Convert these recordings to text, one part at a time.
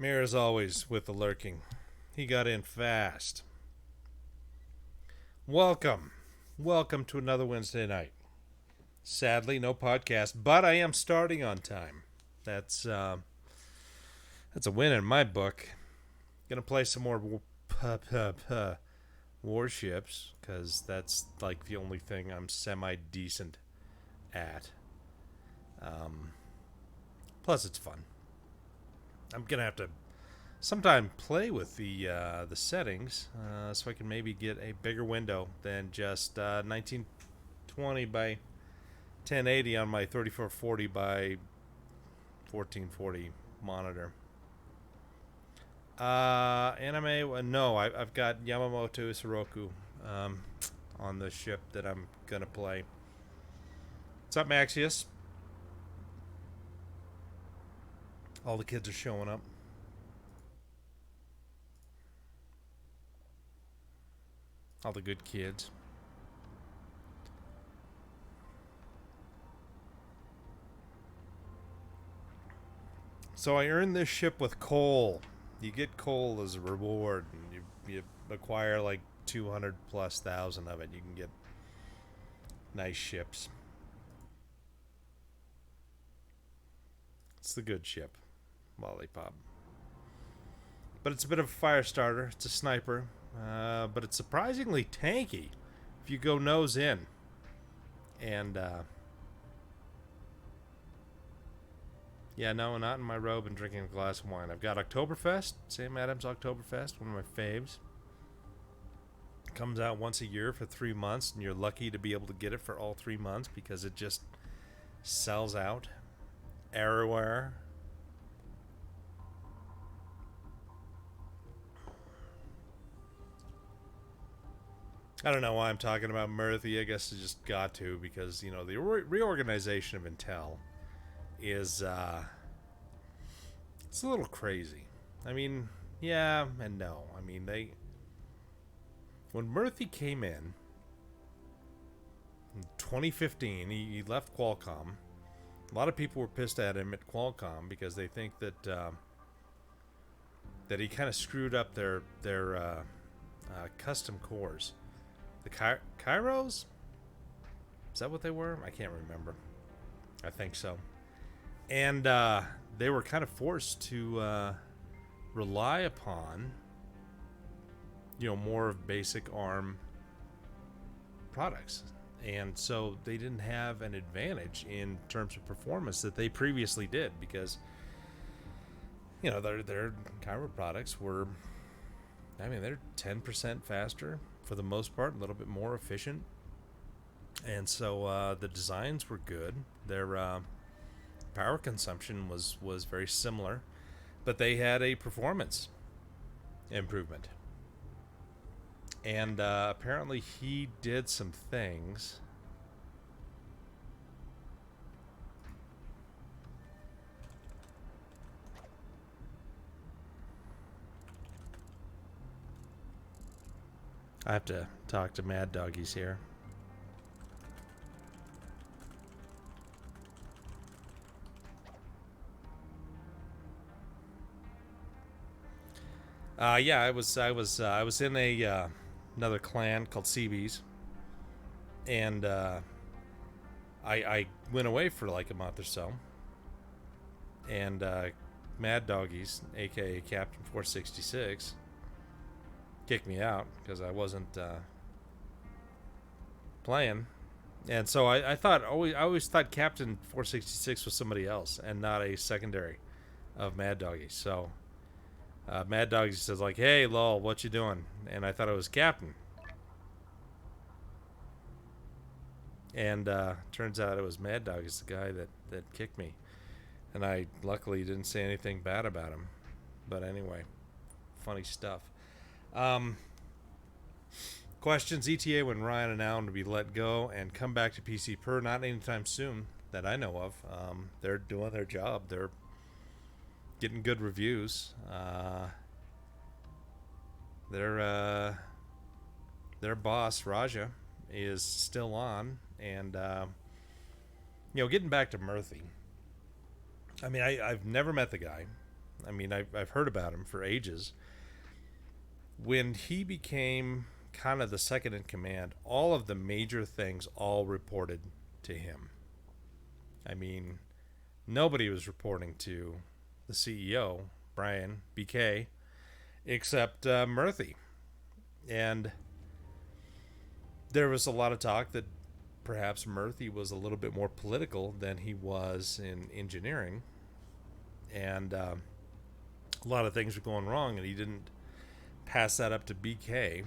Mir, as always, with the lurking. He got in fast. Welcome. Welcome to another Wednesday night. Sadly, no podcast, but I am starting on time. That's that's a win in my book. Gonna play some more Warships, because that's like the only thing I'm semi-decent at. Um, Plus, it's fun. I'm gonna have to sometime play with the settings so I can maybe get a bigger window than just 1920 by 1080 on my 3440 by 1440 monitor. Anime? No, I've got Yamamoto Isoroku on the ship that I'm gonna play. What's up, Maxius? All the kids are showing up. All the good kids. So I earned this ship with coal. You get coal as a reward, and you acquire like 200 plus thousand of it. You can get nice ships. It's the good ship, Lollipop. But it's a bit of a fire starter. It's a sniper, but it's surprisingly tanky if you go nose in. And yeah, no, not in my robe and drinking a glass of wine. I've got Oktoberfest, Sam Adams Oktoberfest, one of my faves. It comes out once a year for 3 months, and you're lucky to be able to get it for all 3 months because it just sells out everywhere. I don't know why I'm talking about Murthy. I guess I just got to because, you know, the reorganization of Intel is it's a little crazy. I mean, yeah and no. I mean, when Murthy came in 2015, he left Qualcomm. A lot of people were pissed at him at Qualcomm because they think that that he kind of screwed up their custom cores. The Kairos? Is that what they were? I can't remember. I think so. And they were kind of forced to rely upon, you know, more of basic ARM products. And so they didn't have an advantage in terms of performance that they previously did because, you know, their Cairo products were, I mean, they're 10% faster for the most part, a little bit more efficient. And so the designs were good. Their power consumption was very similar, but they had a performance improvement. And apparently he did some things. I have to talk to Mad Doggies here. Yeah, I was in a another clan called CBs, and I went away for like a month or so, and Mad Doggies, aka Captain 466, kicked me out because I wasn't playing, and so I always thought Captain 466 was somebody else and not a secondary of Mad Doggies. So Mad Doggies says like, "Hey, lol, what you doing?" And I thought it was Captain. And turns out it was Mad Dog is the guy that kicked me. And I luckily didn't say anything bad about him. But anyway, funny stuff. Questions: ETA when Ryan and Alan to be let go and come back to PC Per? Not anytime soon that I know of. They're doing their job. They're getting good reviews. Their boss Raja is still on, and you know, getting back to Murthy. I mean, I've never met the guy. I mean, I've heard about him for ages. When he became kind of the second in command, all of the major things all reported to him. I mean, nobody was reporting to the CEO, Brian BK, except Murthy. And there was a lot of talk that perhaps Murthy was a little bit more political than he was in engineering. And a lot of things were going wrong, and he didn't pass that up to BK.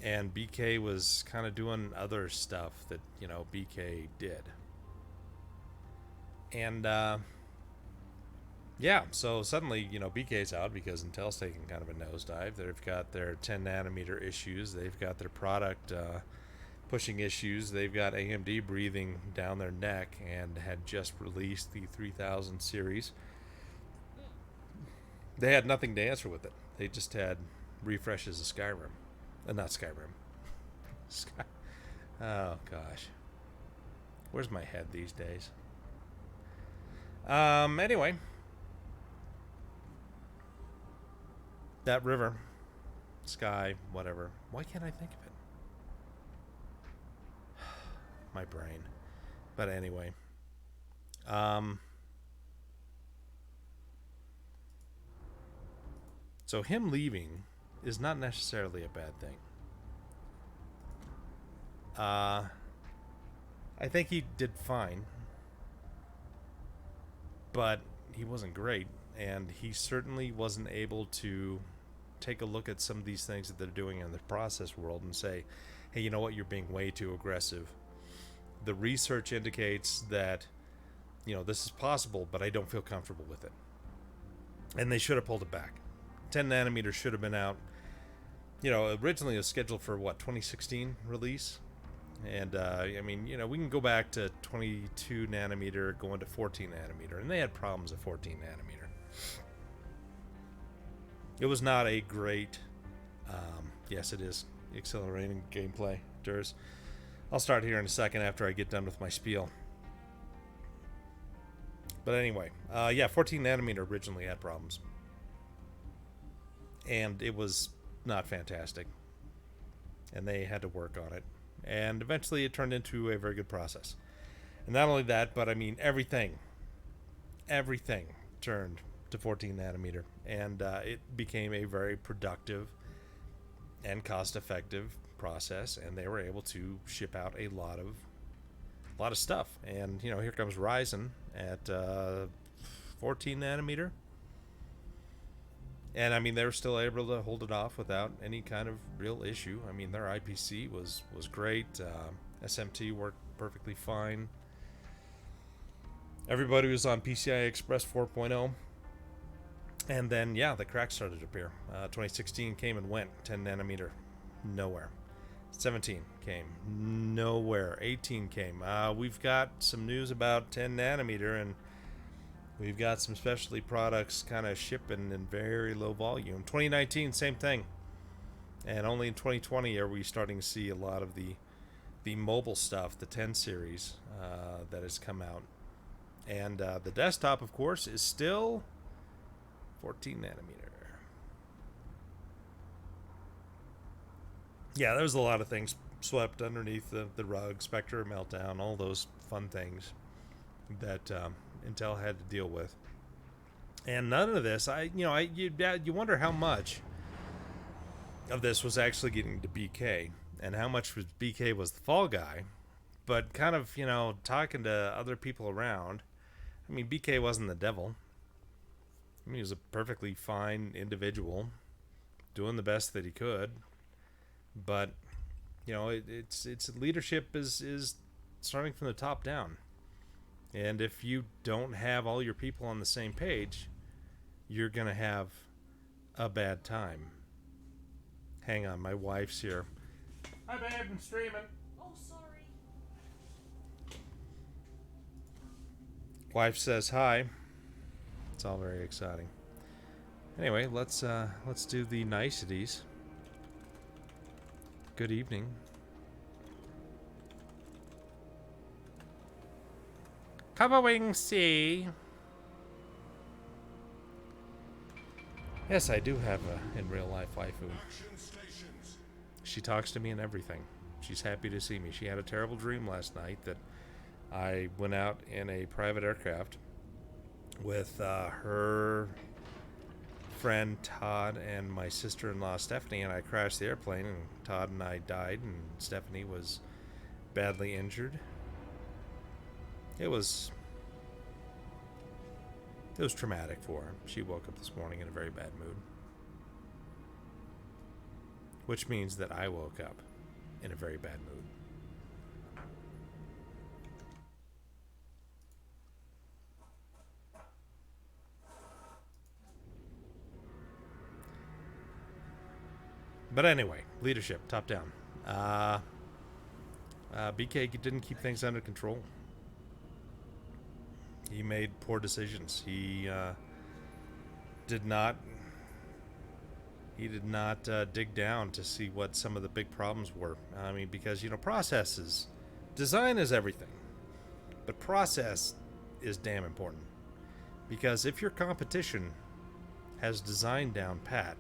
And BK was kind of doing other stuff that, BK did. And yeah, so suddenly, BK's out because Intel's taking kind of a nosedive. They've got their 10 nanometer issues. They've got their product pushing issues. They've got AMD breathing down their neck and had just released the 3000 series. They had nothing to answer with it. They just had refreshes of Skyrim. Not Skyrim. Oh, gosh. Where's my head these days? Anyway. That river. Sky, whatever. Why can't I think of it? My brain. But anyway. So him leaving is not necessarily a bad thing. I think he did fine. But he wasn't great. And he certainly wasn't able to take a look at some of these things that they're doing in the process world and say, hey, you know what, you're being way too aggressive. The research indicates that, this is possible, but I don't feel comfortable with it. And they should have pulled it back. 10 nanometers should have been out. Originally it was scheduled for 2016 release. And, we can go back to 22 nanometer going to 14 nanometer. And they had problems at 14 nanometer. It was not a great, yes, it is accelerating gameplay. I'll start here in a second after I get done with my spiel. But anyway, 14 nanometer originally had problems. And it was not fantastic. And they had to work on it. And eventually it turned into a very good process. And not only that, but everything turned to 14 nanometer. And it became a very productive and cost-effective process. And they were able to ship out a lot of stuff. And, here comes Ryzen at 14 nanometer. And they were still able to hold it off without any kind of real issue. Their IPC was great. SMT worked perfectly fine. Everybody was on PCI Express 4.0. And then, the cracks started to appear. 2016 came and went. 10 nanometer, nowhere. 17 came, nowhere. 18 came. We've got some news about 10 nanometer, and we've got some specialty products kind of shipping in very low volume. 2019, same thing. And only in 2020 are we starting to see a lot of the mobile stuff, the 10 series that has come out. And the desktop, of course, is still 14 nanometer. Yeah, there's a lot of things swept underneath the rug, Spectre, Meltdown, all those fun things that Intel had to deal with. And none of this, you wonder how much of this was actually getting to BK and how much was BK was the fall guy. But kind of, talking to other people around, BK wasn't the devil. He was a perfectly fine individual doing the best that he could. But, it's leadership is starting from the top down. And if you don't have all your people on the same page, you're going to have a bad time. Hang on, my wife's here. Hi, babe, I'm streaming. Oh, sorry. Wife says hi. It's all very exciting. Anyway, let's do the niceties. Good evening. Come away, see. Yes, I do have a in real life waifu. She talks to me and everything. She's happy to see me. She had a terrible dream last night that I went out in a private aircraft with her friend Todd and my sister-in-law Stephanie, and I crashed the airplane, and Todd and I died, and Stephanie was badly injured. It was traumatic for her. She woke up this morning in a very bad mood, which means that I woke up in a very bad mood. But anyway, leadership, top down. BK didn't keep things under control. He made poor decisions. He did not dig down to see what some of the big problems were. I mean, because, processes, design is everything, but process is damn important. Because if your competition has design down pat,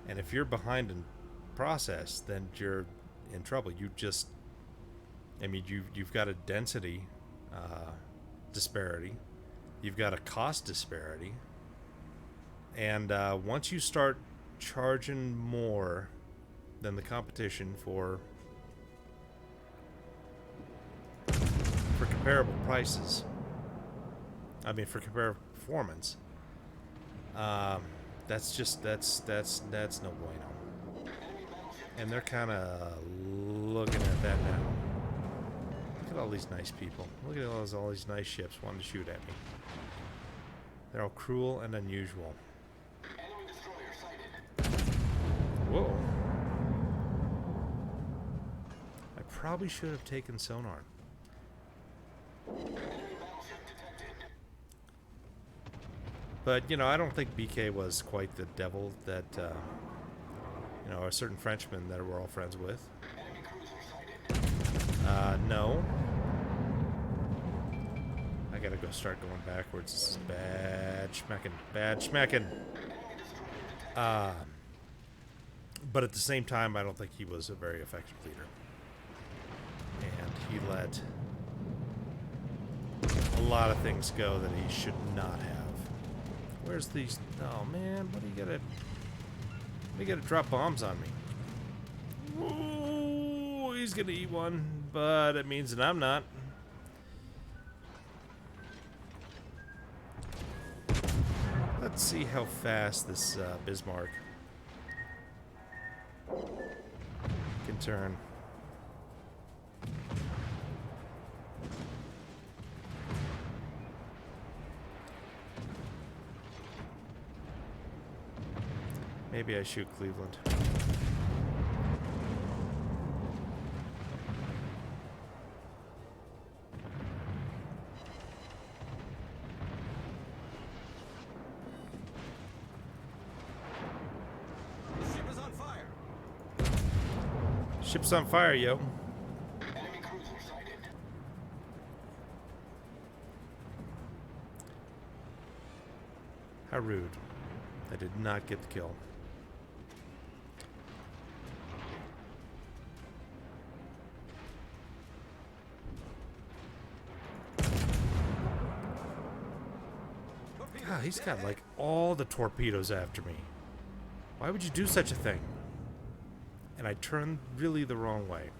and if you're behind in process, then you're in trouble. You've got a density disparity, you've got a cost disparity, and once you start charging more than the competition for comparable prices, for comparable performance, that's no bueno. And they're kind of looking at that now. Look at all these nice people. Look at all these nice ships wanting to shoot at me. They're all cruel and unusual. Enemy destroyer sighted. Whoa. I probably should have taken sonar. Enemy battleship detected. But, I don't think BK was quite the devil that, a certain Frenchman that we're all friends with. Enemy cruiser sighted. No. I gotta go start going backwards. This is bad schmeckin'. Bad schmeckin'. Enemy destroyer detected. But at the same time, I don't think he was a very effective leader. And he let a lot of things go that he should not have. Where's these? Oh man, what do you gotta drop bombs on me? Ooh, he's gonna eat one, but it means that I'm not. Let's see how fast this Bismarck can turn. Maybe I shoot Cleveland. Ship is on fire. Ship's on fire, yo. Enemy cruiser sighted. How rude. I did not get the kill. God, he's got like all the torpedoes after me. Why would you do such a thing? And I turned really the wrong way.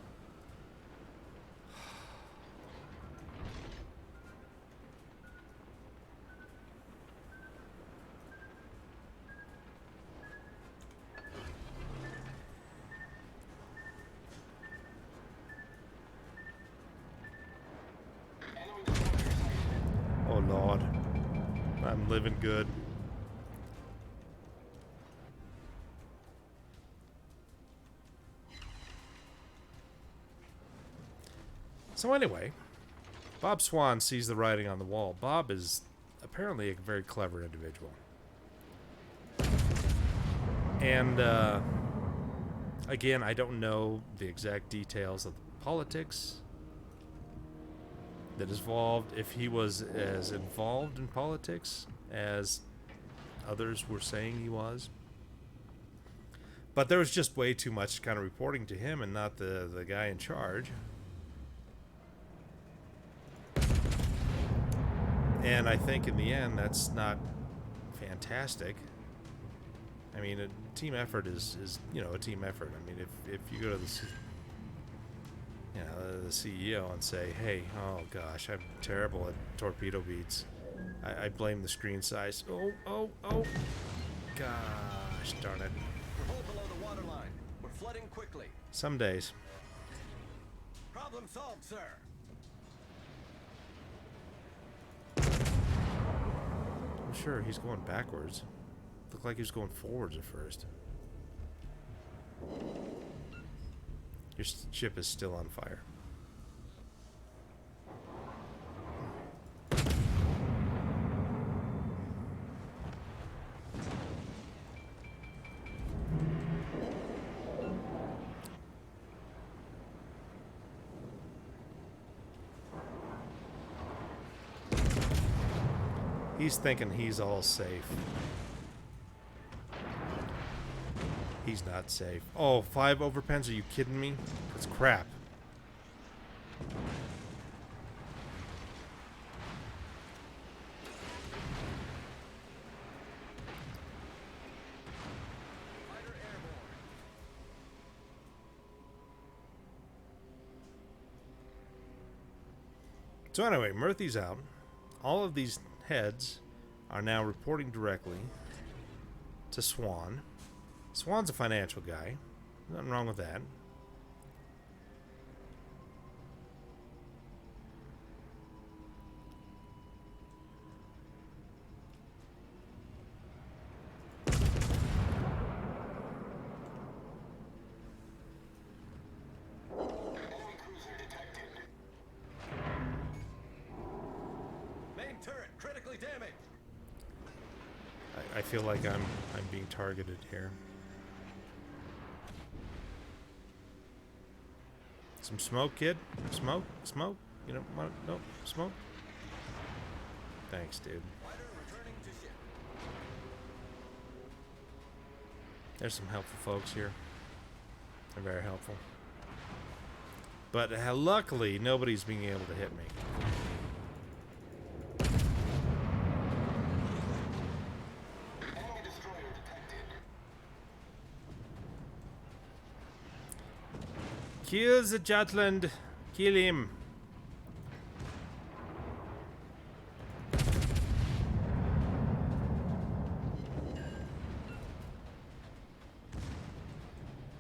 Enemy destroyer sighted. Oh Lord. I'm living good. So anyway, Bob Swan sees the writing on the wall. Bob is apparently a very clever individual. And again, I don't know the exact details of the politics that is involved. If he was as involved in politics as others were saying he was. But there was just way too much kind of reporting to him and not the guy in charge. And I think in the end, that's not fantastic. I mean, a team effort is you know, a team effort. I mean, if you go to the CEO and say, hey, oh gosh, I'm terrible at torpedo beats. I blame the screen size. Oh, gosh darn it. We're hold below the water line. We're flooding quickly. Some days. Problem solved, sir. I'm sure he's going backwards. Looked like he was going forwards at first. Your ship is still on fire. He's thinking he's all safe. He's not safe. Oh, 5 overpens? Are you kidding me? That's crap. Fighter airborne. So anyway, Murthy's out. All of these heads are now reporting directly to Swan. Swan's a financial guy. Nothing wrong with that. Enemy cruiser detected. Main turret critically damaged. I feel like I'm being targeted here. Some smoke, kid. Smoke. You know what? Nope. Smoke. Thanks, dude. Fighter returning to ship. There's some helpful folks here. They're very helpful. But luckily, nobody's being able to hit me. Enemy destroyer detected. Kill the Jutland. Kill him.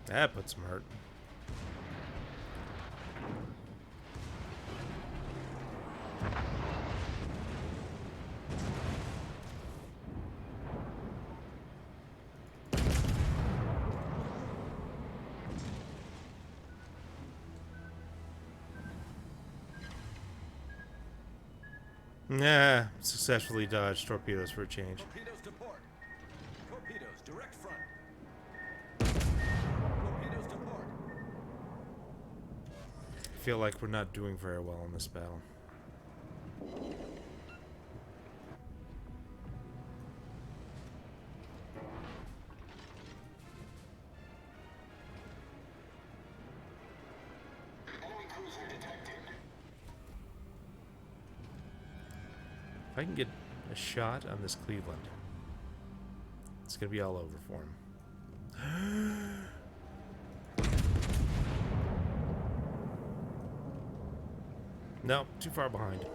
That puts him hurt. Nah, successfully dodged torpedoes for a change. Torpedoes to port. Torpedoes direct front. Torpedoes to port. I feel like we're not doing very well in this battle. Enemy cruiser detected. If I can get a shot on this Cleveland, it's gonna be all over for him. No, too far behind.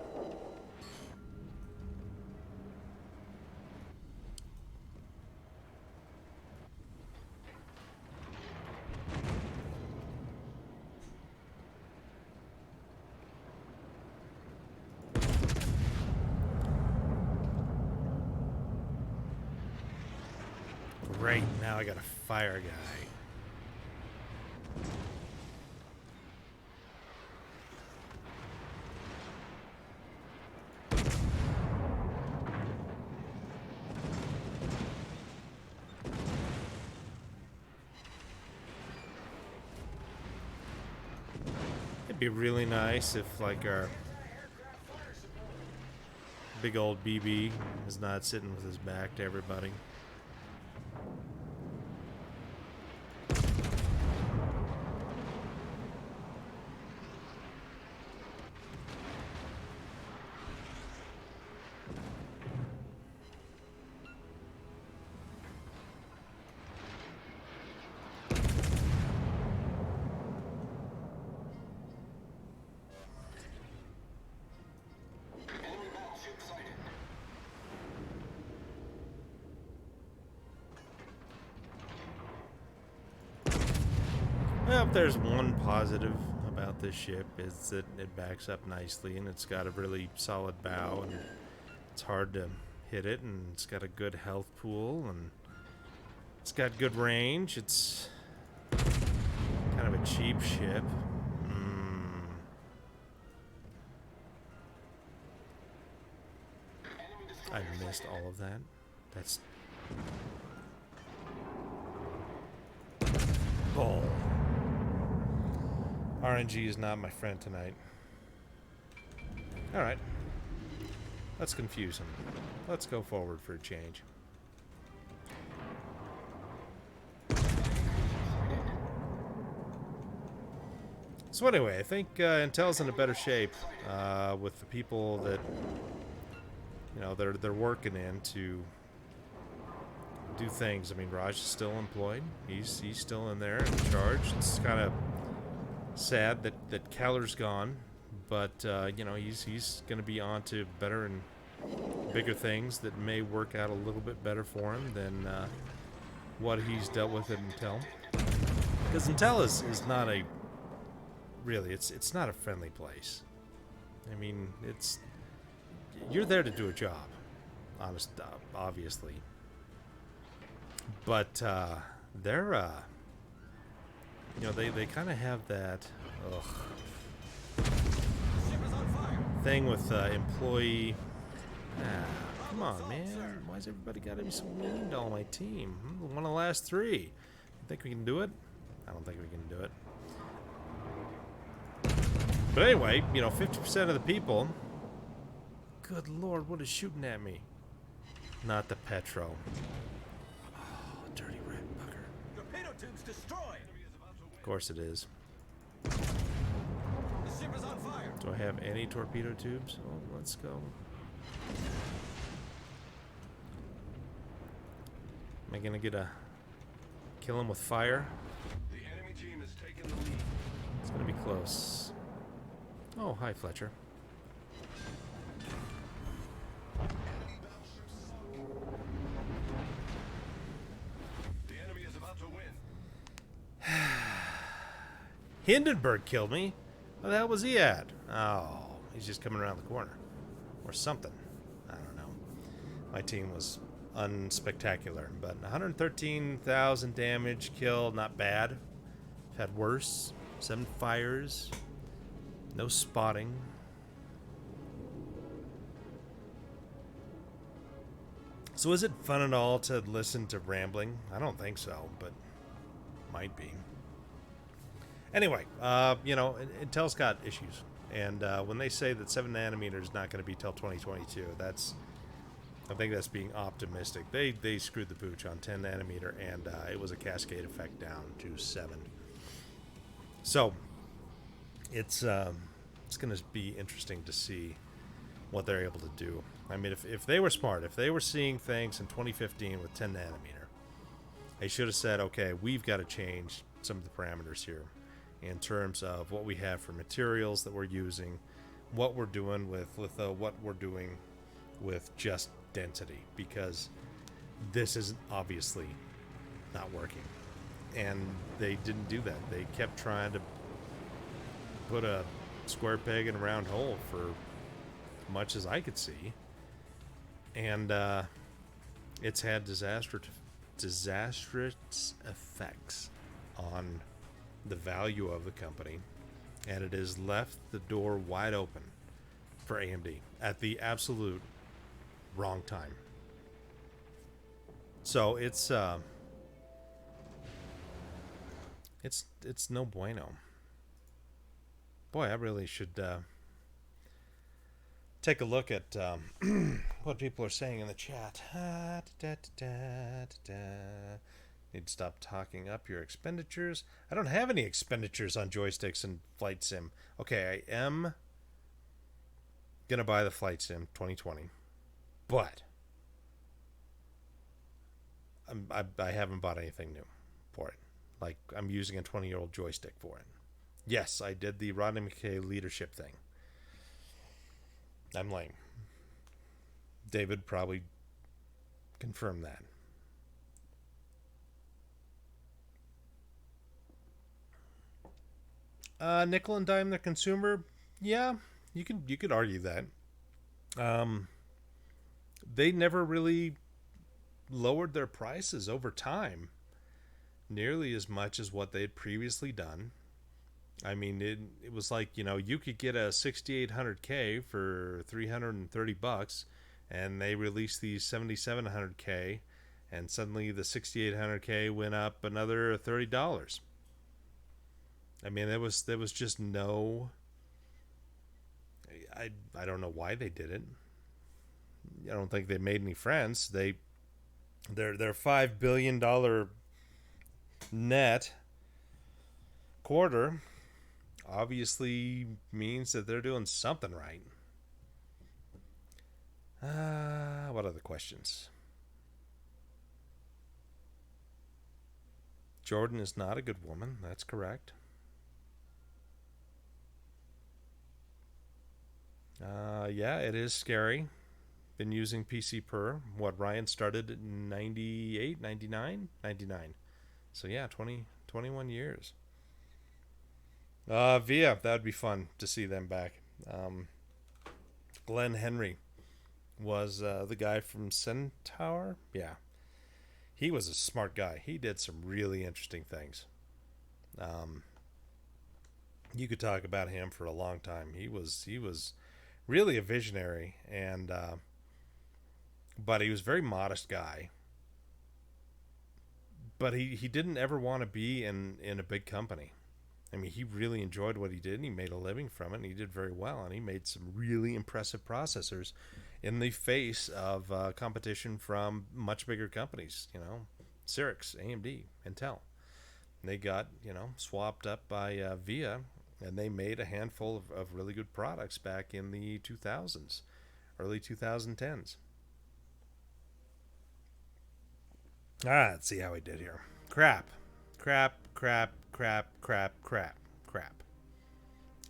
Great, now I got a fire guy. It'd be really nice if, like, our big old BB is not sitting with his back to everybody. Enemy battleship sighted. Well, if there's one positive about this ship, is that it backs up nicely and it's got a really solid bow and it's hard to hit it, and it's got a good health pool and it's got good range. It's kind of a cheap ship. I missed all of that. That's bull. RNG is not my friend tonight. Alright. Let's confuse him. Let's go forward for a change. So anyway, I think Intel's in a better shape with the people that, you know, they're working in to do things. I mean, Raj is still employed. He's still in there in charge. It's kind of sad that Keller's gone, but you know, he's going to be on to better and bigger things that may work out a little bit better for him than what he's dealt with at Intel. Because Intel is not a really, it's not a friendly place. I mean, you're there to do a job, obviously, but they're you know, they kind of have that thing with employee. Come on, man. Why's everybody got to be so mean to all my team? One of the last three. You think we can do it? I don't think we can do it. But anyway, you know, 50% of the people. Good lord, what is shooting at me? Not the Petro. Oh, dirty red bugger. Torpedo tubes destroyed. Of course it is. The ship is on fire. Do I have any torpedo tubes? Oh, let's go. Am I gonna get a kill him with fire? The enemy team has taken the lead. It's gonna be close. Oh, hi, Fletcher. The enemy is about to win. Hindenburg killed me. Where the hell was he at? Oh, he's just coming around the corner. Or something. I don't know. My team was unspectacular, but 113,000 damage, killed, not bad. I've had worse. 7 fires. No spotting. So is it fun at all to listen to rambling? I don't think so, but might be. Anyway, you know, Intel's got issues. And when they say that 7 nanometer is not going to be till 2022, I think that's being optimistic. They screwed the pooch on 10 nanometer, and it was a cascade effect down to 7. So it's going to be interesting to see what they're able to do. I mean, if they were smart, if they were seeing things in 2015 with 10 nanometer, they should have said, okay, we've got to change some of the parameters here in terms of what we have for materials that we're using, what we're doing with what we're doing with just density, because this is obviously not working. And they didn't do that. They kept trying to put a square peg in a round hole for much as I could see. And it's had disastrous effects on the value of the company, and it has left the door wide open for AMD at the absolute wrong time. So it's no bueno. Boy, I really should take a look at what people are saying in the chat. Need to stop talking up your expenditures. I don't have any expenditures on joysticks and Flight Sim. Okay, I am gonna buy the Flight Sim 2020, but I haven't bought anything new for it. Like, I'm using a 20-year-old joystick for it. Yes, I did the Rodney McKay leadership thing. I'm lame. David probably confirmed that. Nickel and dime the consumer. Yeah, you could argue that. They never really lowered their prices over time nearly as much as what they'd previously done. I mean, it was like, you could get a 6800K for $330, and they released the 7700K, and suddenly the 6800K went up another $30. I mean, there was just no. I don't know why they did it. I don't think they made any friends. Their $5 billion net quarter obviously means that they're doing something right. What other questions? Jordan is not a good woman. That's correct. Yeah, it is scary. Been using PC Per. What, Ryan started in 98, 99? 99. So yeah, 21 years. Via, that would be fun to see them back. Glenn Henry was the guy from Centaur. Yeah, he was a smart guy. He did some really interesting things. You could talk about him for a long time. He was really a visionary, and but he was a very modest guy. But he didn't ever want to be in a big company. I mean, he really enjoyed what he did, and he made a living from it, and he did very well, and he made some really impressive processors in the face of competition from much bigger companies, Cyrix, AMD, Intel. And they got, swapped up by VIA, and they made a handful of really good products back in the 2000s, early 2010s. Let's see how we did here. Crap.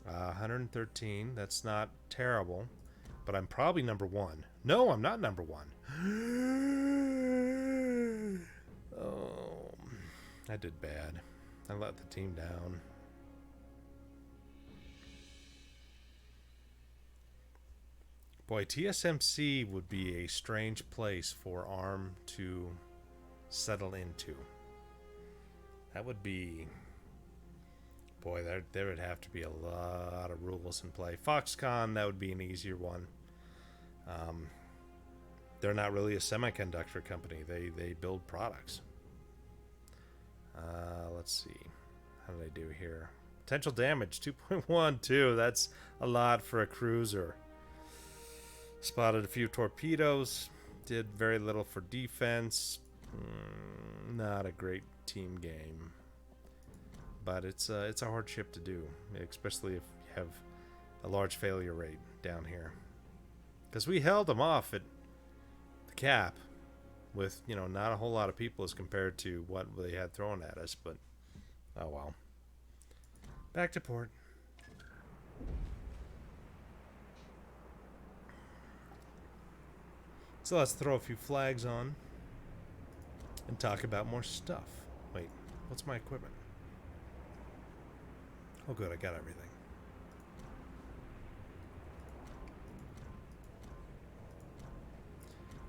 113. That's not terrible, but I'm probably number one. No, I'm not number one. Oh, I did bad. I let the team down. Boy, TSMC would be a strange place for ARM to settle into. That would be... Boy, there would have to be a lot of rules in play. Foxconn, that would be an easier one. They're not really a semiconductor company. They build products. Let's see. How did I do here? Potential damage, 2.12. That's a lot for a cruiser. Spotted a few torpedoes. Did very little for defense. Not a great team game. But it's a hard ship to do, especially if you have a large failure rate down here. Because we held them off at the cap with, not a whole lot of people as compared to what they had thrown at us, but oh well. Back to port. So let's throw a few flags on and talk about more stuff. Wait, what's my equipment? Oh good, I got everything.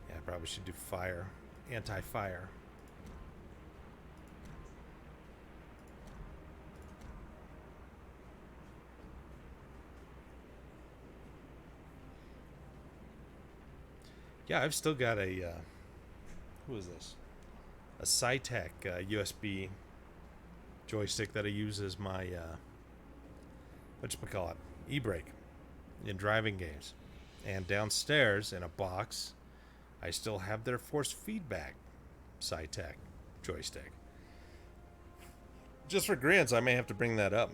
Yeah, I probably should do fire. Anti-fire. Yeah, I've still got a... who is this? A Cytec USB joystick that I use as my... whatchamacallit? E-brake in driving games. And downstairs in a box, I still have their force feedback SciTech joystick. Just for grins, I may have to bring that up.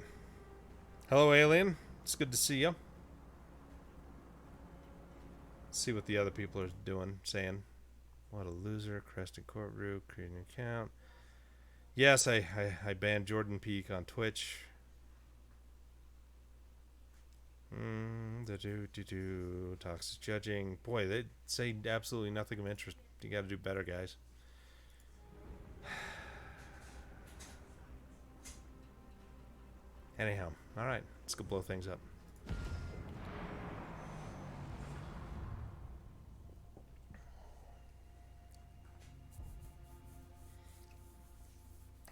Hello, Alien. It's good to see you. See what the other people are doing, saying. What a loser. Crested Courtroom, creating an account. Yes, I banned Jordan Peak on Twitch. Toxic judging. Boy, they say absolutely nothing of interest. You got to do better, guys. Anyhow, all right, let's go blow things up.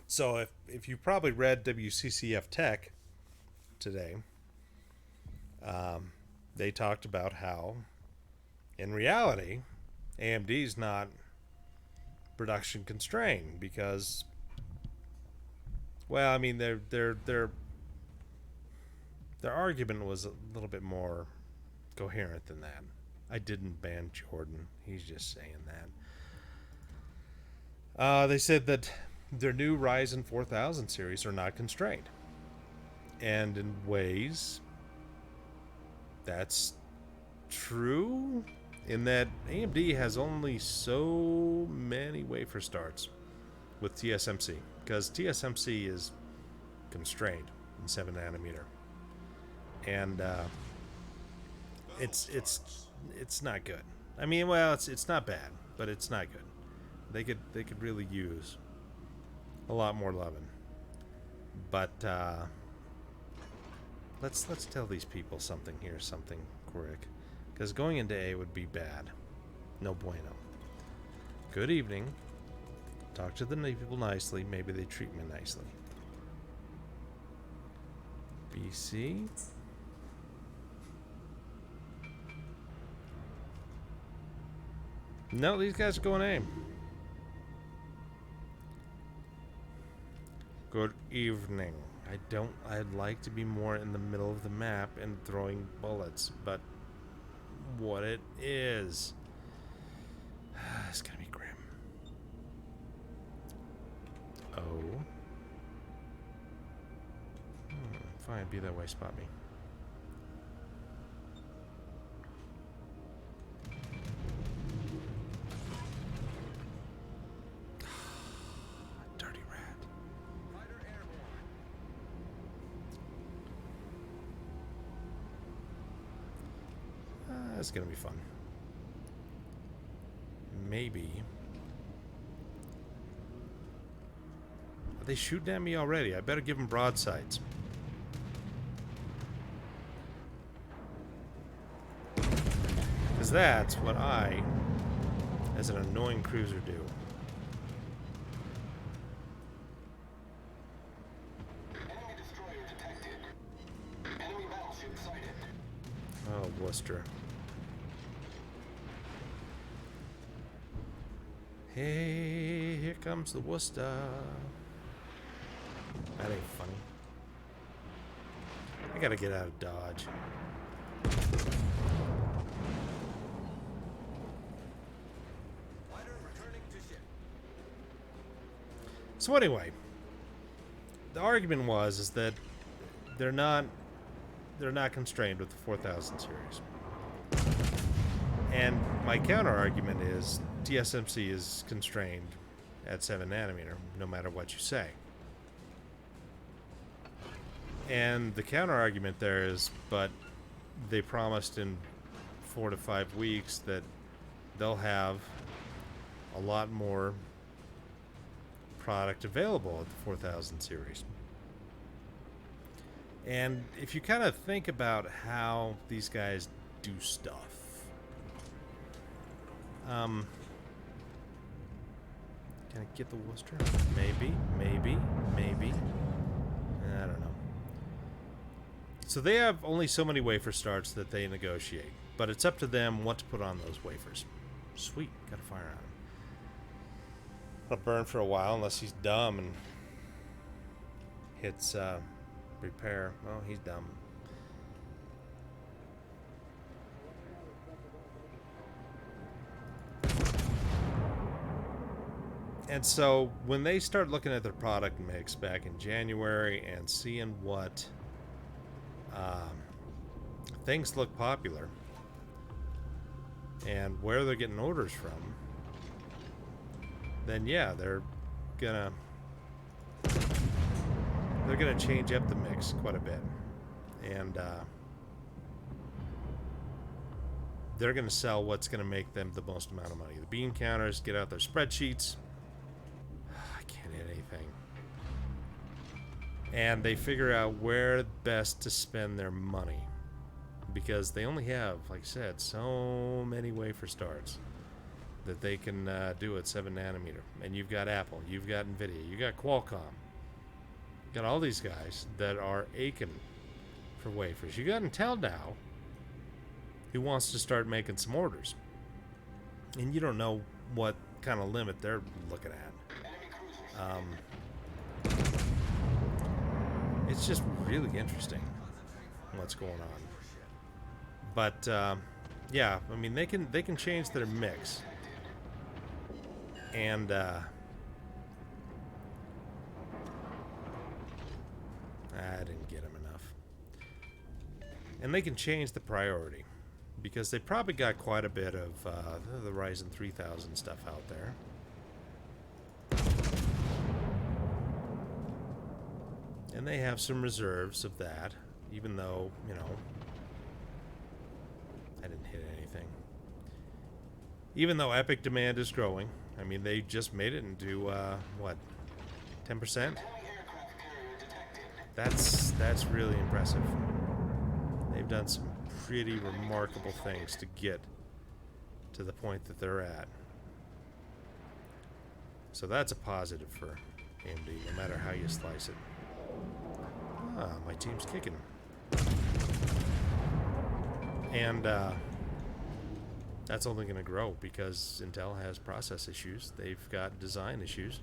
So if you probably read WCCF Tech today, they talked about how, in reality, AMD's not production constrained because, well, I mean, their argument was a little bit more coherent than that. I didn't ban Jordan. He's just saying that. They said that their new Ryzen 4000 series are not constrained. And in ways, that's true, in that AMD has only so many wafer starts with TSMC, because TSMC is constrained in 7 nanometer. And it's not good. I mean, well, it's not bad, but it's not good. They could really use a lot more loving. But let's tell these people something here, something quick, because going into A would be bad. No bueno. Good evening. Talk to the people nicely. Maybe they treat me nicely. BC. No, these guys are going aim. Good evening. I'd like to be more in the middle of the map and throwing bullets, but what it is, it's gonna be grim. Oh. Fine, be that way, spot me. Dirty rat. Fighter airborne. That's gonna be fun. Maybe. Are they shooting at me already? I better give them broadsides. Because that's what I, as an annoying cruiser, do. Enemy destroyer detected. Enemy battleship sighted. Oh, Worcester. Hey, here comes the Worcester. That ain't funny. I gotta get out of Dodge. Fighter returning to ship. So anyway, the argument is that they're not constrained with the 4000 series. And my counter argument is TSMC is constrained at 7 nanometer, no matter what you say. And the counter argument there is, but they promised in 4 to 5 weeks that they'll have a lot more product available at the 4000 series. And if you kind of think about how these guys do stuff, can I get the Worcester? Maybe. I don't know. So they have only so many wafer starts that they negotiate, but it's up to them what to put on those wafers. Sweet, got a fire on him. It'll burn for a while unless he's dumb and hits repair. Well, he's dumb. And so when they start looking at their product mix back in January and seeing what things look popular and where they're getting orders from, then yeah, they're gonna change up the mix quite a bit, and they're gonna sell what's gonna make them the most amount of money. The bean counters get out their spreadsheets. I can't hit anything, and they figure out where best to spend their money, because they only have, like I said, so many wafer starts that they can do at 7 nanometer. And you've got Apple, you've got Nvidia, you got Qualcomm, you got all these guys that are aching for wafers. You got Intel now, who wants to start making some orders, and you don't know what kind of limit they're looking at. It's just really interesting what's going on. But yeah, I mean, they can change their mix, and I didn't get them enough. And they can change the priority, because they probably got quite a bit of the Ryzen 3000 stuff out there. And they have some reserves of that, even though, you know, I didn't hit anything. Even though Epic demand is growing. I mean, they just made it into, what, 10%? That's really impressive. They've done some pretty remarkable things to get to the point that they're at. So that's a positive for AMD, no matter how you slice it. Ah, my team's kicking. And that's only going to grow because Intel has process issues. They've got design issues.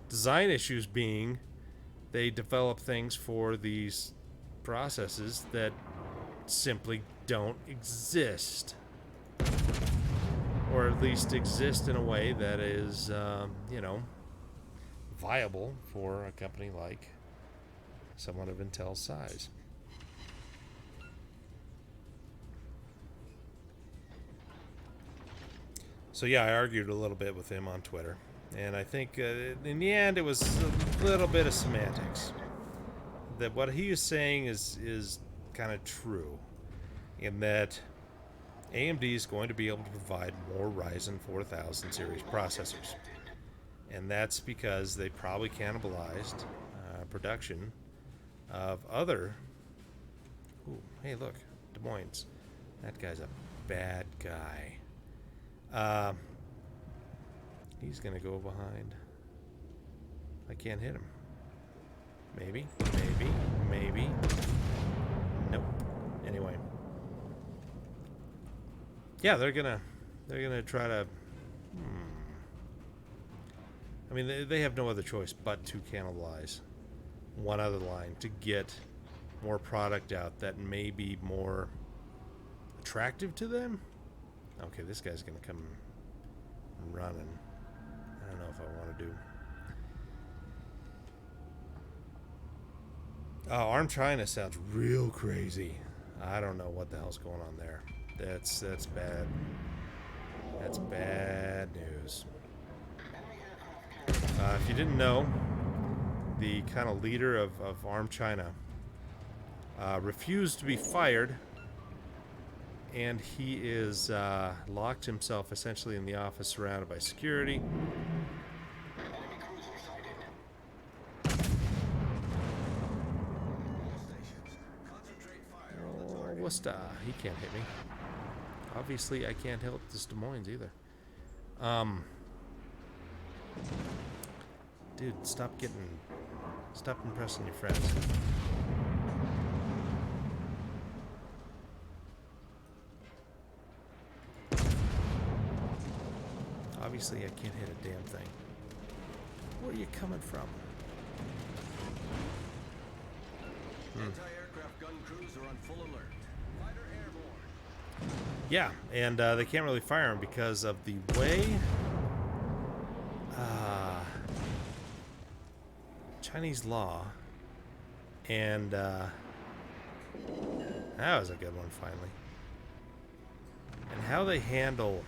Design issues being they develop things for these processes that simply don't exist. Or at least exist in a way that is, you know, viable for a company like someone of Intel's size. So yeah, I argued a little bit with him on Twitter, and I think in the end it was a little bit of semantics. That what he is saying is kind of true, in that AMD is going to be able to provide more Ryzen 4000 series processors, and that's because they probably cannibalized production of other. Ooh, hey, look, Des Moines. That guy's a bad guy. He's gonna go behind. I can't hit him. Maybe. Nope. Anyway. Yeah, they're gonna try to. I mean, they have no other choice but to cannibalize one other line to get more product out that may be more attractive to them. Okay, this guy's gonna come running. I don't know if I want to do. Oh, ARM China sounds real crazy. I don't know what the hell's going on there. That's bad. That's bad news. If you didn't know, the kind of leader of ARM China refused to be fired, and he is locked himself essentially in the office, surrounded by security. Oh, Worcester. He can't hit me. Obviously, I can't help this Des Moines either. Dude, stop impressing your friends. Obviously, I can't hit a damn thing. Where are you coming from? Anti-aircraft gun crews are on full alert. Fighter airborne. Yeah, and they can't really fire him because of the way Chinese law, and that was a good one finally. And how they handle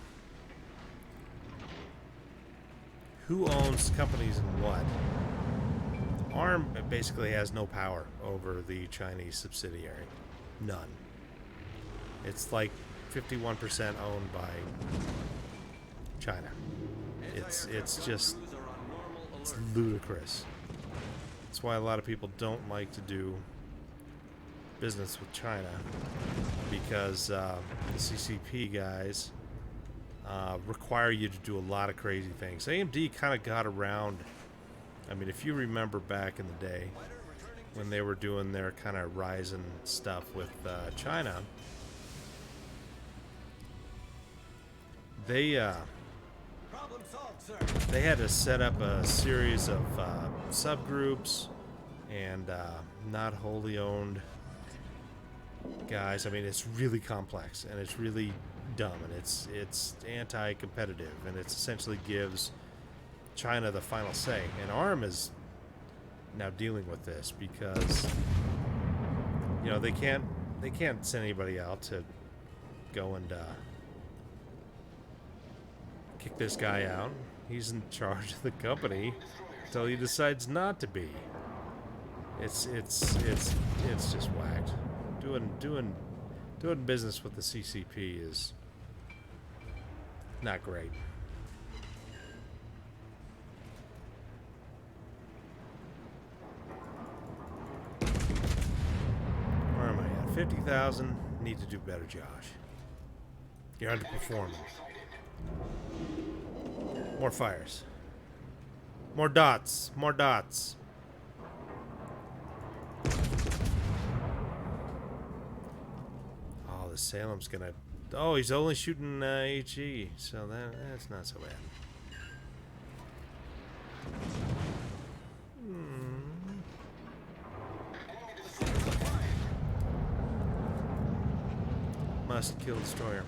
who owns companies and what. ARM basically has no power over the Chinese subsidiary. None. It's like 51% owned by China. It's just, it's ludicrous. That's why a lot of people don't like to do business with China, because the CCP guys require you to do a lot of crazy things. AMD kind of got around. I mean, if you remember back in the day when they were doing their kind of Ryzen stuff with China, they had to set up a series of subgroups and not wholly owned guys. I mean, it's really complex and it's really dumb, and it's anti-competitive, and it essentially gives China the final say. And ARM is now dealing with this because, you know, they can't send anybody out to go and kick this guy out. He's in charge of the company until he decides not to be. It's just whacked. Doing business with the CCP is not great. Where am I at? 50,000. Need to do better, Josh. You're underperforming. More fires. More dots. More dots. Oh, the Salem's gonna... Oh, he's only shooting HE, so that's not so bad. Must kill destroyer.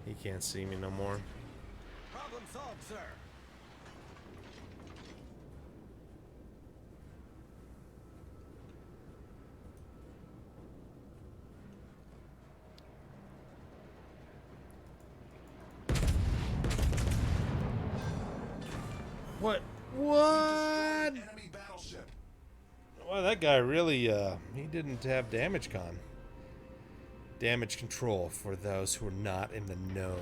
He can't see me no more. Problem solved, sir. What? What? Enemy battleship. Well, that guy really, he didn't have damage con. Damage control for those who are not in the know.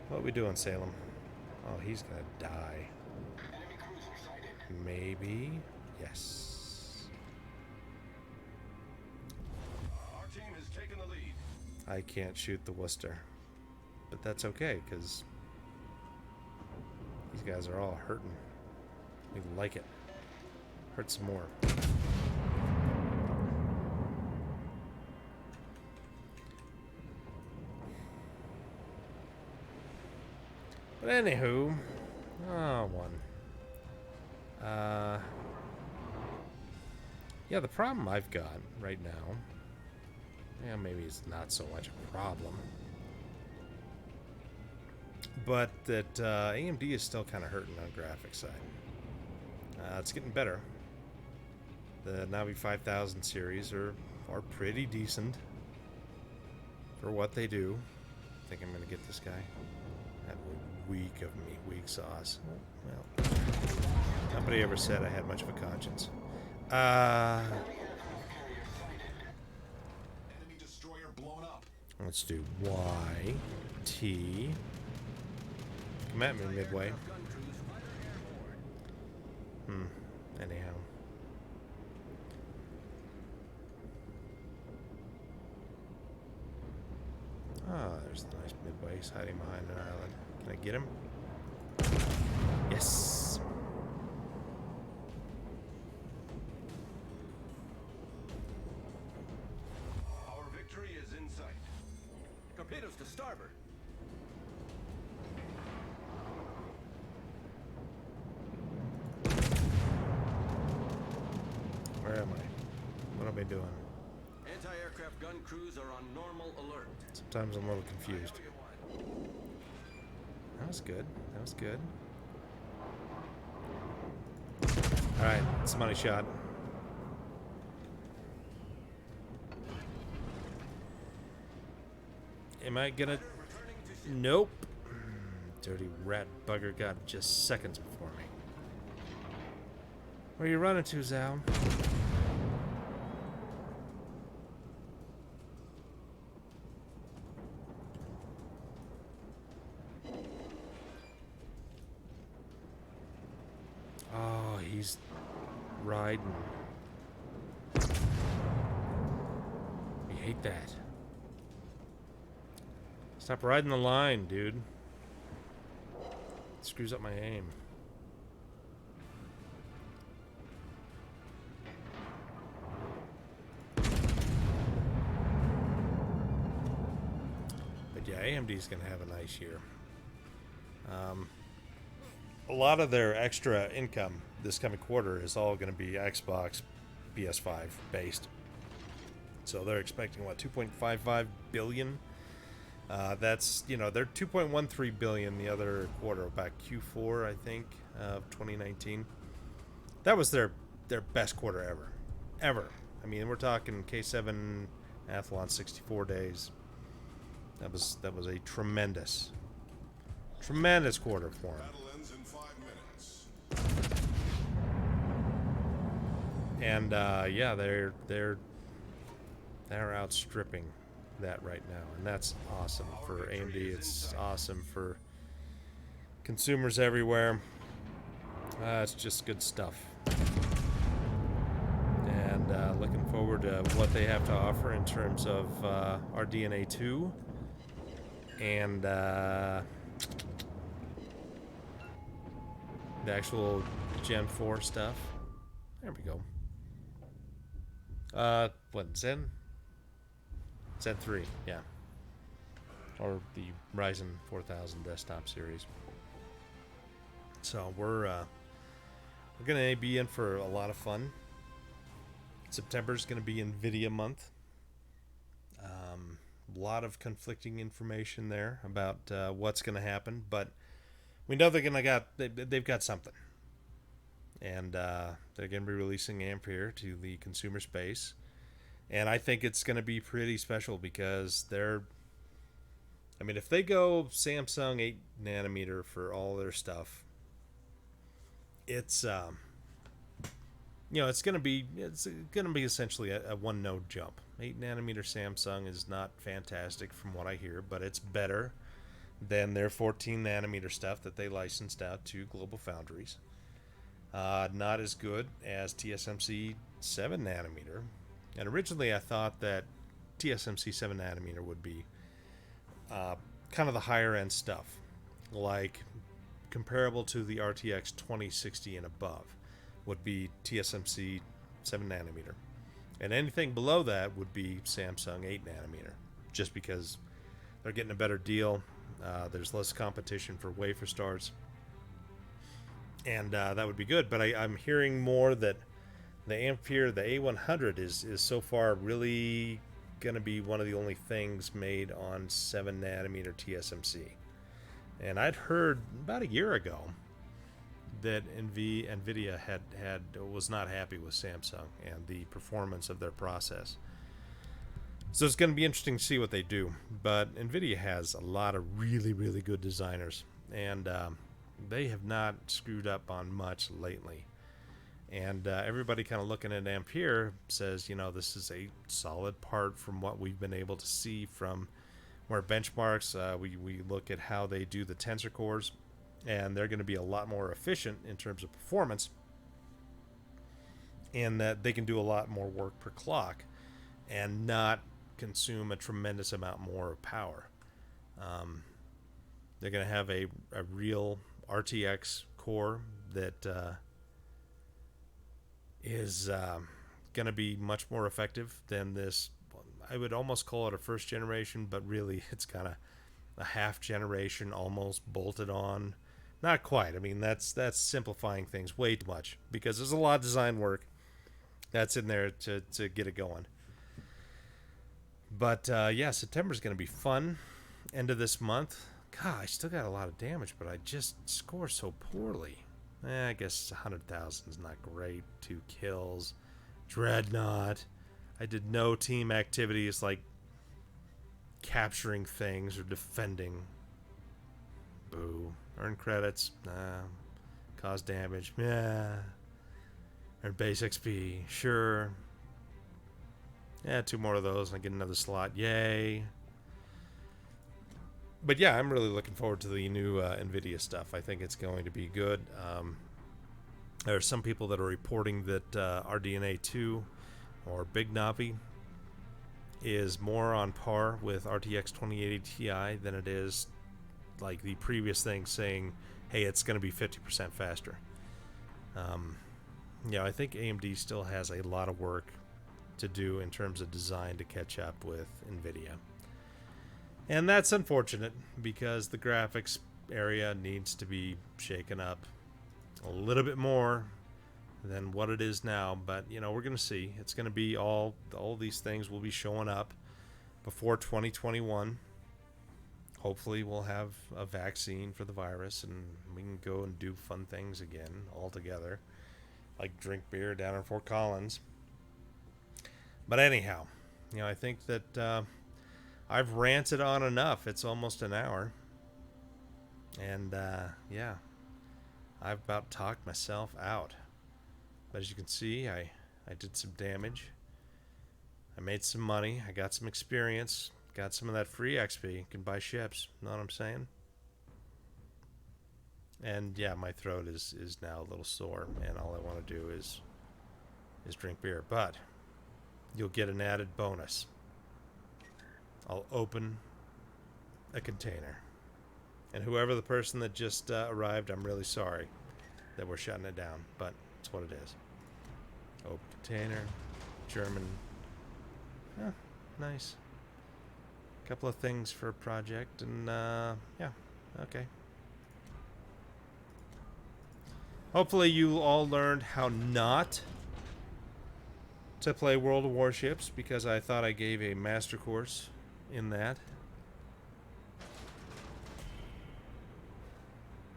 What are we doing, Salem? Oh, he's gonna die. Maybe? Yes. Our team has taken the lead. I can't shoot the Worcester. But that's okay, because these guys are all hurting. We like it. Hurt some more. But anywho, yeah, the problem I've got right now, yeah, maybe it's not so much a problem, but that AMD is still kind of hurting on the graphics side. It's getting better. The Navi 5000 series are pretty decent for what they do. I think I'm going to get this guy. That weak of me, weak sauce. Well, nobody ever said I had much of a conscience. Enemy destroyer blown up. Let's do Y, T. Come at me, Midway. Anyhow. Ah, there's the nice Midway. He's hiding behind an island. Can I get him? Yes. Our victory is in sight. Torpedoes to starboard. Where am I? What am I doing? Anti-aircraft gun crews are on normal alert. Sometimes I'm a little confused. That was good. That was good. Alright, it's a money shot. Am I gonna... Nope. Dirty rat bugger got just seconds before me. Where are you running to, Zal? Oh, he's riding. We hate that. Stop riding the line, dude. It screws up my aim. But yeah, AMD's gonna have a nice year. A lot of their extra income this coming quarter is all going to be Xbox, PS5 based. So they're expecting what, 2.55 billion. That's, you know, they're 2.13 billion the other quarter, back Q4 I think of 2019. That was their best quarter ever. I mean, we're talking K7 Athlon 64 days. That was a tremendous quarter for them. And yeah, they're outstripping that right now, and that's awesome for AMD. It's awesome for consumers everywhere. It's just good stuff, and looking forward to what they have to offer in terms of RDNA 2 and the actual Gen 4 stuff. There we go. What, Zen 3, yeah. Or the Ryzen 4000 desktop series. So we're gonna be in for a lot of fun. September's gonna be NVIDIA month. A lot of conflicting information there about what's gonna happen, but we know they've got something. And they're going to be releasing Ampere to the consumer space. And I think it's going to be pretty special because if they go Samsung 8 nanometer for all their stuff, it's it's going to be essentially a one node jump. 8 nanometer Samsung is not fantastic from what I hear, but it's better than their 14 nanometer stuff that they licensed out to Global Foundries. Not as good as TSMC 7 nanometer. And originally I thought that TSMC 7 nanometer would be kind of the higher end stuff, like comparable to the RTX 2060 and above would be TSMC 7 nanometer. And anything below that would be Samsung 8 nanometer, just because they're getting a better deal. There's less competition for wafer starts. And that would be good, but I'm hearing more that the Ampere, the A100 is so far really going to be one of the only things made on 7 nanometer TSMC. And I'd heard about a year ago that NVIDIA was not happy with Samsung and the performance of their process. So it's going to be interesting to see what they do. But NVIDIA has a lot of really, really good designers, and they have not screwed up on much lately. And everybody kind of looking at Ampere says, this is a solid part from what we've been able to see from where benchmarks. We look at how they do the tensor cores, and they're going to be a lot more efficient in terms of performance, and that they can do a lot more work per clock and not consume a tremendous amount more power. They're going to have a real RTX core that is going to be much more effective than this. I would almost call it a first generation, but really it's kind of a half generation, almost bolted on. Not quite. I mean, that's simplifying things way too much, because there's a lot of design work that's in there to get it going. But yeah, September's going to be fun. End of this month. God, I still got a lot of damage, but I just score so poorly. I guess 100,000 is not great. 2 kills. Dreadnought. I did no team activities like capturing things or defending. Boo. Earn credits. Nah. Cause damage. Yeah. Earn base XP. Sure. Yeah, 2 more of those and I get another slot. Yay. But yeah, I'm really looking forward to the new NVIDIA stuff. I think it's going to be good. There are some people that are reporting that RDNA 2 or Big Navi is more on par with RTX 2080 Ti than it is like the previous thing saying, hey, it's going to be 50% faster. Yeah, I think AMD still has a lot of work to do in terms of design to catch up with NVIDIA. And that's unfortunate because the graphics area needs to be shaken up a little bit more than what it is now. But, you know, we're going to see. It's going to be all these things will be showing up before 2021. Hopefully we'll have a vaccine for the virus and we can go and do fun things again all together. Like drink beer down in Fort Collins. But anyhow, you know, I think that I've ranted on enough. It's almost an hour. And, yeah, I've about talked myself out. But as you can see, I did some damage. I made some money. I got some experience. Got some of that free XP. You can buy ships. Know what I'm saying? And, yeah, my throat is now a little sore. And all I want to do is drink beer. But you'll get an added bonus. I'll open a container. And whoever the person that just arrived, I'm really sorry that we're shutting it down. But it's what it is. Open container. German. Oh, nice. Couple of things for a project. And, yeah. Okay. Hopefully you all learned how not to play World of Warships, because I thought I gave a master course in that.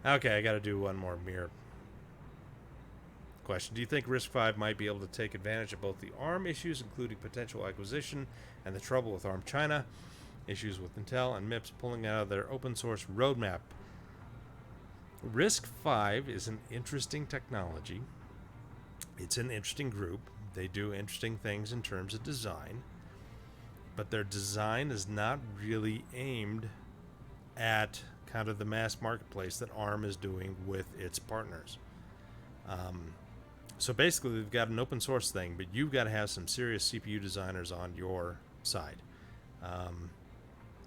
Okay, I gotta do one more mirror question. Do you think Risk 5 might be able to take advantage of both the ARM issues, including potential acquisition, and the trouble with ARM China, issues with Intel and MIPS pulling out of their open source roadmap? Risk 5 is an interesting technology. It's an interesting group. They do interesting things in terms of design. But their design is not really aimed at kind of the mass marketplace that ARM is doing with its partners. So basically, they've got an open source thing, but you've got to have some serious CPU designers on your side.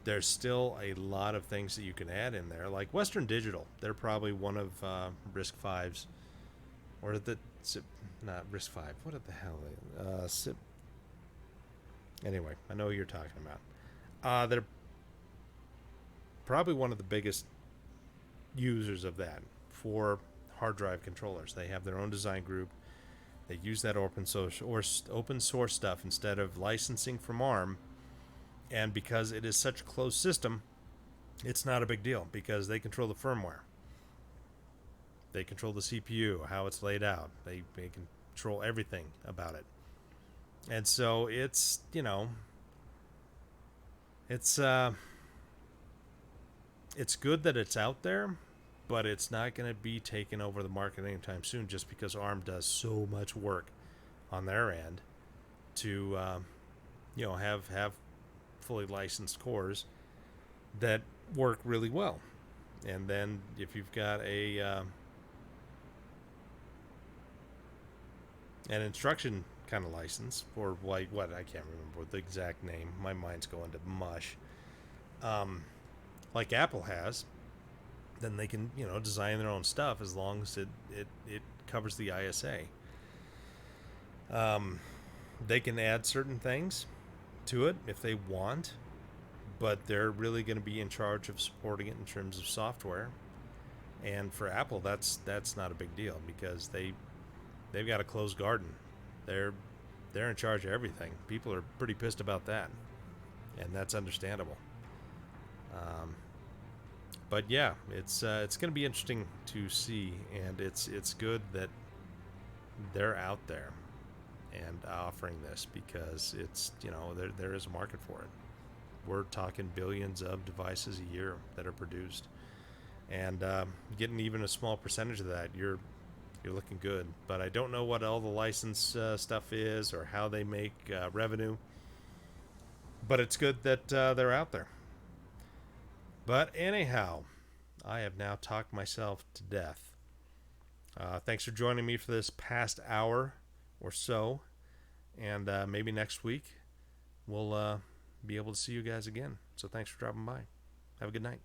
There's still a lot of things that you can add in there, like Western Digital. They're probably one of Risk 5's, or not Risk 5. What the hell? Anyway, I know what you're talking about. They're probably one of the biggest users of that for hard drive controllers. They have their own design group. They use that open source stuff instead of licensing from ARM. And because it is such a closed system, it's not a big deal because they control the firmware. They control the CPU, how it's laid out. They control everything about it. And so it's, you know, it's good that it's out there, but it's not going to be taking over the market anytime soon just because ARM does so much work on their end to, you know, have fully licensed cores that work really well. And then if you've got an instruction kind of license for like what, I can't remember the exact name, my mind's going to mush, like Apple has, then they can, you know, design their own stuff as long as it covers the ISA. They can add certain things to it if they want, but they're really going to be in charge of supporting it in terms of software. And for Apple, that's not a big deal because they've got a closed garden. They're in charge of everything. People are pretty pissed about that. and that's understandable. But yeah, it's going to be interesting to see, and it's good that they're out there and offering this, because it's, there is a market for it. We're talking billions of devices a year that are produced, and getting even a small percentage of that, you're looking good. But I don't know what all the license stuff is or how they make revenue. But it's good that they're out there. But anyhow, I have now talked myself to death. Thanks for joining me for this past hour or so. And maybe next week we'll be able to see you guys again. So thanks for dropping by. Have a good night.